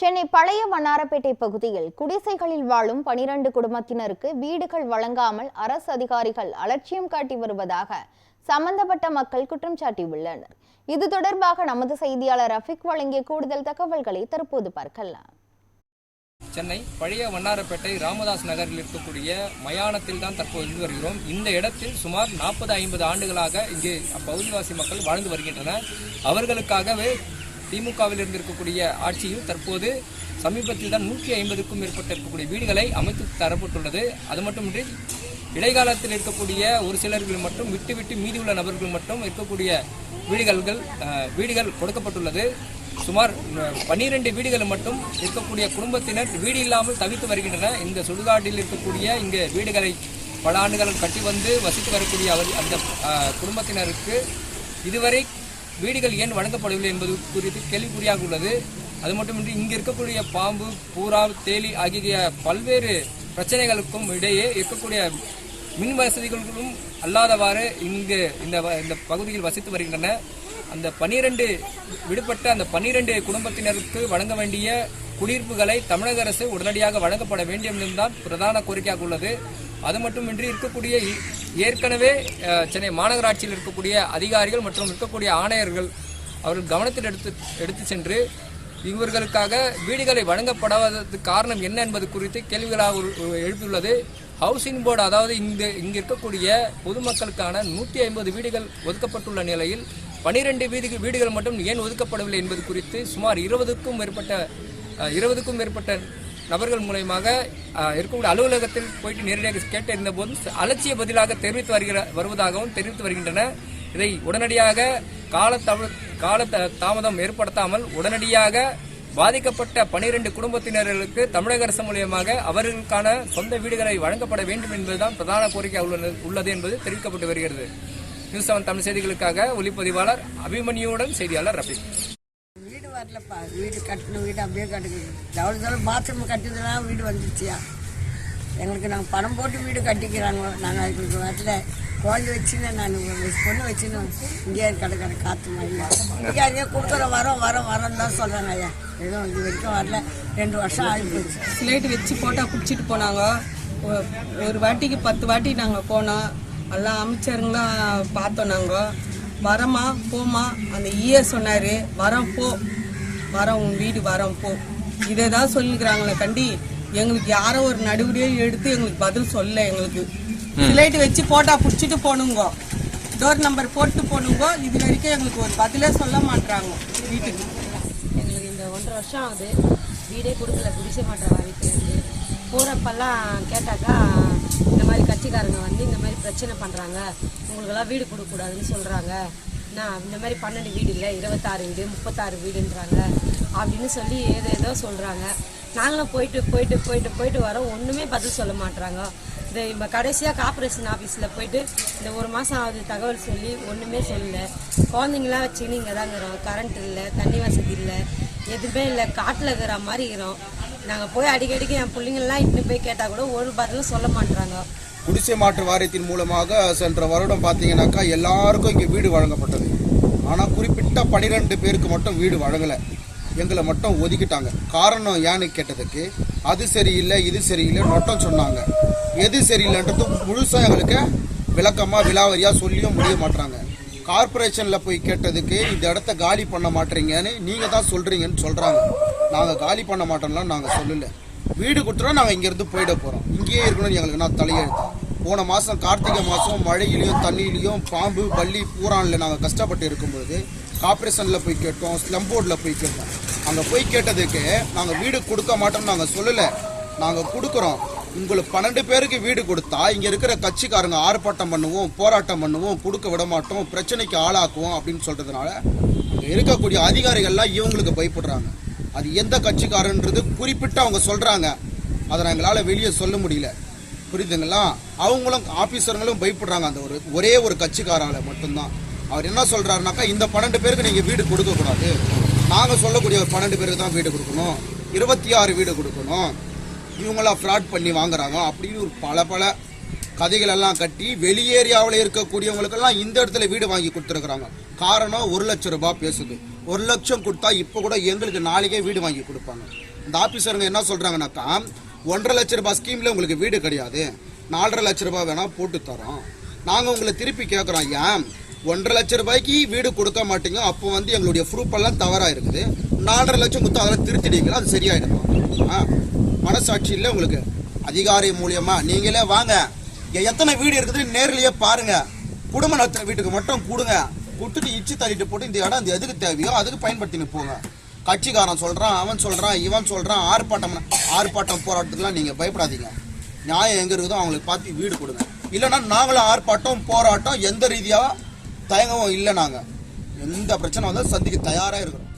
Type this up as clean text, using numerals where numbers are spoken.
சென்னை பழைய வண்ணாரப்பேட்டை பகுதியில் குடிசைகளில் வாழும் 12 குடும்பத்தினருக்கு வீடுகள் வழங்காமல் அரசு அதிகாரிகள் அலட்சியம் காட்டி வருவதாக சம்பந்தப்பட்ட மக்கள் குற்றம் சாட்டியுள்ளனர். இது தொடர்பாக நமது செய்தியாளர் ரஃபிக் வழங்கிய கூடுதல் தகவல்களை தற்போது பார்க்கலாம். சென்னை பழைய வண்ணாரப்பேட்டை ராமதாஸ் நகரில் இருக்கக்கூடிய மயானத்தில் தான் தற்போது இருந்து வருகிறோம். இந்த இடத்தில் சுமார் 40-50 ஆண்டுகளாக இங்கு அப்பகுதிவாசி மக்கள் வாழ்ந்து வருகின்றனர். அவர்களுக்காகவே திமுகவில் இருந்திருக்கக்கூடிய ஆட்சியில் தற்போது சமீபத்தில் தான் 150க்கும் மேற்பட்ட இருக்கக்கூடிய வீடுகளை அமைத்து தரப்பட்டுள்ளது. அது மட்டுமின்றி இடைக்காலத்தில் இருக்கக்கூடிய ஒரு சிலர்கள் மட்டும் விட்டு மீதி உள்ள நபர்கள் மட்டும் இருக்கக்கூடிய வீடுகள் கொடுக்கப்பட்டுள்ளது. சுமார் 12 வீடுகள் மட்டும் இருக்கக்கூடிய குடும்பத்தினர் வீடு இல்லாமல் தவித்து வருகின்றனர். இந்த சுடுகாட்டில் இருக்கக்கூடிய இங்கு வீடுகளை பல ஆண்டுகள் கட்டி வந்து வசித்து வரக்கூடிய அந்த குடும்பத்தினருக்கு இதுவரை வீடுகள் ஏன் வழங்கப்படவில்லை என்பது குறித்து கேள்விக்குறியாக உள்ளது. அது மட்டுமின்றி இங்கு இருக்கக்கூடிய பாம்பு, பூரா, தேலி ஆகிய பல்வேறு பிரச்சனைகளுக்கும் இடையே இருக்கக்கூடிய மின் வசதிகளும் அல்லாதவாறு இங்கு இந்த பகுதியில் வசித்து வருகின்றன. அந்த 12 விடுபட்ட அந்த 12 குடும்பத்தினருக்கு வழங்க வேண்டிய குடியிருப்புகளை தமிழக அரசு உடனடியாக வழங்கப்பட வேண்டும் என்பதுதான் பிரதான கோரிக்கையாக உள்ளது. அது மட்டுமின்றி இருக்கக்கூடிய ஏற்கனவே சென்னை மாநகராட்சியில் இருக்கக்கூடிய அதிகாரிகள் மற்றும் இருக்கக்கூடிய ஆணையர்கள் அவர்கள் கவனத்தில் எடுத்து சென்று இவர்களுக்காக வீடுகளை வழங்கப்படாததுக்கு காரணம் என்ன என்பது குறித்து கேள்விகளாக எழுப்பியுள்ளது. ஹவுசிங் போர்டு, அதாவது இங்கு இருக்கக்கூடிய பொதுமக்களுக்கான 150 வீடுகள் ஒதுக்கப்பட்டுள்ள நிலையில் 12 வீடுகள் மட்டும் ஏன் ஒதுக்கப்படவில்லை என்பது குறித்து சுமார் 20க்கும் மேற்பட்ட நபர்கள் மூலமாக இருக்கக்கூடிய அலுவலகத்தில் போயிட்டு நேரடியாக கேட்டிருந்த போது அலட்சிய பதிலாக தெரிவித்து வருகின்றன. இதை உடனடியாக கால தாமதம் ஏற்படுத்தாமல் உடனடியாக பாதிக்கப்பட்ட 12 குடும்பத்தினர்களுக்கு தமிழக அரசு மூலியமாக அவர்களுக்கான சொந்த வீடுகளை வழங்கப்பட வேண்டும் என்பதுதான் பிரதான கோரிக்கையாக உள்ளது என்பது தெரிவிக்கப்பட்டு வருகிறது. நியூஸ் 7 தமிழ் செய்திகளுக்காக ஒளிப்பதிவாளர் அபிமன்யுடன் செய்தியாளர் ரஃபிக். வீடு வரலப்பா, வீடு கட்டணும், வீடு அப்படியே கட்டுக்கணும். எவ்வளோ பாத்ரூம் கட்டிதான் வீடு வந்துருச்சியா எங்களுக்கு. நாங்கள் பணம் போட்டு வீடு கட்டிக்கிறாங்க. நாங்கள் அதுக்கு வரல. குழந்தை வச்சுன்னு நான் பொண்ணு வச்சுன்னு இங்கேயே கிடக்கிறேன். காற்று மாதிரி இங்கே அங்கேயே கொடுக்குற வரோம் தான் சொல்கிறாங்க. ஐயா எதுவும் இது வரைக்கும் வரல. 2 வருஷம் ஆகி போச்சு. ஸ்லேட்டு வச்சு போட்டால் பிடிச்சிட்டு போனாங்க. ஒரு வாட்டிக்கு 10 வாட்டி நாங்கள் போனோம். எல்லாம் அமைச்சருங்களாம் பார்த்தோம். நாங்கள் வரமா போமா, அந்த சொன்னார் வரோம் உன் வீடு வரோம் போ, இதை தான் சொல்லிக்கிறாங்களே கண்டி. எங்களுக்கு யாரோ ஒரு நடுவடியே எடுத்து எங்களுக்கு பதில் சொல்ல. எங்களுக்கு ஸ்லேட்டு வச்சு போட்டா பிடிச்சிட்டு போனுங்க, டோர் நம்பர் போட்டு போனுங்க. இது வரைக்கும் எங்களுக்கு ஒரு பதிலே சொல்ல மாட்டாங்க வீட்டுக்கு. எங்களுக்கு இந்த 1.5 வருஷம் ஆகுது. வீடே கொடுக்கல. குடிசை மாற்ற வாரிட்டு போகிறப்பெல்லாம் கேட்டாக்கா இந்த மாதிரி கட்சிக்காரங்க வந்து இந்த மாதிரி பிரச்சனை பண்ணுறாங்க, உங்களுக்கெல்லாம் வீடு கொடுக்கக்கூடாதுன்னு சொல்கிறாங்க. நான் இந்த மாதிரி 12 வீடு இல்லை, 26 வீடு 36 வீடுன்றாங்க அப்படின்னு சொல்லி ஏதோ சொல்கிறாங்க. நாங்களும் போயிட்டு வரோம். ஒன்றுமே பதில் சொல்ல மாட்டுறாங்க. இப்போ கடைசியாக கார்பரேஷன் ஆஃபீஸில் போயிட்டு இந்த 1 மாதம் ஆகுது தகவல் சொல்லி ஒன்றுமே சொல்லலை. குழந்தைங்களாம் வச்சுக்கின்னு இங்கே தான் இருக்கிறோம். கரண்ட் இல்லை, தண்ணி வசதி இல்லை, எதுவுமே இல்லை. காட்டில் இருக்கிற மாதிரி இருக்கிறோம். நாங்கள் போய் அடிக்கடிக்கு என் பிள்ளைங்கள்லாம் இட்டுன்னு போய் கேட்டால் கூட ஒரு பதிலும் சொல்ல மாட்டுறாங்க. குடிசை மாற்று வாரியத்தின் மூலமாக சென்ற வருடம் பார்த்தீங்கன்னாக்கா எல்லாருக்கும் இங்கே வீடு வழங்கப்பட்டது. ஆனால் குறிப்பிட்ட 12 பேருக்கு மட்டும் வீடு வழங்கலை. எங்களை மட்டும் ஒதுக்கிட்டாங்க. காரணம் ஏன்னு கேட்டதுக்கு அது சரியில்லை இது சரியில்லை நொட்டம் சொன்னாங்க. எது சரியில்லைன்றது முழுசாக எங்களுக்கு விளக்கமாக விலாவரியாக சொல்லியும் முடிய மாட்டாங்க. கார்பரேஷனில் போய் கேட்டதுக்கு இந்த இடத்த காலி பண்ண மாட்டீங்கன்னு நீங்கள் தான் சொல்கிறீங்கன்னு சொல்கிறாங்க. நாங்கள் காலி பண்ண மாட்டோம்லாம் நாங்கள் சொல்லலை. வீடு கொடுத்துட்டோம், நாங்கள் இங்கேருந்து போயிட போகிறோம். இங்கேயே இருக்கணும்னு எங்களுக்கு நான் தலையெழுத்து. போன மாதம் கார்த்திகை மாதம் மழையிலையும் தண்ணியிலையும் பாம்பு பள்ளி பூரானில் நாங்கள் கஷ்டப்பட்டு இருக்கும்பொழுது கார்பரேஷனில் போய் கேட்டோம், ஸ்லம் போர்டில் போய் கேட்டோம். அங்கே போய் கேட்டதுக்கு நாங்கள் வீடு கொடுக்க மாட்டோம்னு நாங்கள் சொல்லலை. நாங்கள் கொடுக்குறோம். உங்களுக்கு 12 பேருக்கு வீடு கொடுத்தா இங்கே இருக்கிற கட்சிக்காரங்க ஆர்ப்பாட்டம் பண்ணுவோம், போராட்டம் பண்ணுவோம், கொடுக்க விட மாட்டோம், பிரச்சனைக்கு ஆளாக்குவோம் அப்படின்னு சொல்கிறதுனால இங்கே இருக்கக்கூடிய அதிகாரிகள்லாம் இவங்களுக்கு பயப்படுறாங்க. அது எந்த கட்சிக்காரன்றது குறிப்பிட்டு அவங்க சொல்கிறாங்க. அதை எங்களால் வெளியே சொல்ல முடியல. புரியுதுங்களா? அவங்களும் ஆஃபீஸருங்களும் பயப்படுறாங்க. அந்த ஒரே ஒரு கட்சிக்காரால் மட்டும்தான். அவர் என்ன சொல்கிறாருனாக்கா, இந்த 12 பேருக்கு நீங்கள் வீடு கொடுக்கக்கூடாது, நாங்கள் சொல்லக்கூடிய ஒரு 12 பேருக்கு தான் வீடு கொடுக்கணும், 26 வீடு கொடுக்கணும், இவங்களாம் ஃப்ராட் பண்ணி வாங்குறாங்க அப்படின்னு ஒரு பல கதைகள் எல்லாம் கட்டி வெளியேரியாவில் இருக்கக்கூடியவங்களுக்கெல்லாம் இந்த இடத்துல வீடு வாங்கி கொடுத்துருக்குறாங்க. காரணம் 1 லட்சம் ரூபாய் பேசுது. 1 லட்சம் கொடுத்தா இப்போ கூட எங்களுக்கு நாளைக்கே வீடு வாங்கி கொடுப்பாங்க. இந்த ஆபீசருங்க என்ன சொல்றாங்கன்னாக்கா 1.5 லட்சம் ரூபாய் ஸ்கீம்ல உங்களுக்கு வீடு கிடையாது, 4.5 லட்சம் ரூபாய் வேணா போட்டு தரோம். நாங்க உங்களை திருப்பி கேட்கறோம், ஏன் 1.5 லட்சம் ரூபாய்க்கு வீடு கொடுக்க மாட்டீங்க? அப்போ வந்து எங்களுடைய ப்ரூஃப் எல்லாம் தவறா இருக்குது. 4.5 லட்சம் கொடுத்தா அதெல்லாம் திருத்திட்டீங்களா? அது சரியாயிடும். மனசாட்சி இல்லை உங்களுக்கு? அதிகாரி மூலியமா நீங்களே வாங்க, எத்தனை வீடு இருக்குது நேர்லயே பாருங்க, குடும்ப நடத்துற வீட்டுக்கு மட்டும் கொடுங்க, கொடுத்துட்டு இச்சு தள்ளிட்டு போட்டு இந்த இடம் அந்த எதுக்கு தேவையோ அதுக்கு பயன்படுத்தின்னு போங்க. கட்சிக்காரன் சொல்றான், அவன் சொல்றான், இவன் சொல்றான், ஆர்ப்பாட்டம் போராட்டத்துக்குலாம் நீங்க பயப்படாதீங்க. நியாயம் எங்க இருக்குதோ அவங்களுக்கு பார்த்து வீடு கொடுங்க. இல்லைன்னா நாங்களும் ஆர்ப்பாட்டம் போராட்டம் எந்த ரீதியா தயங்கவும் இல்லை. நாங்க எந்த பிரச்சனை வந்தாலும் சந்திக்க தயாரா இருக்கிறோம்.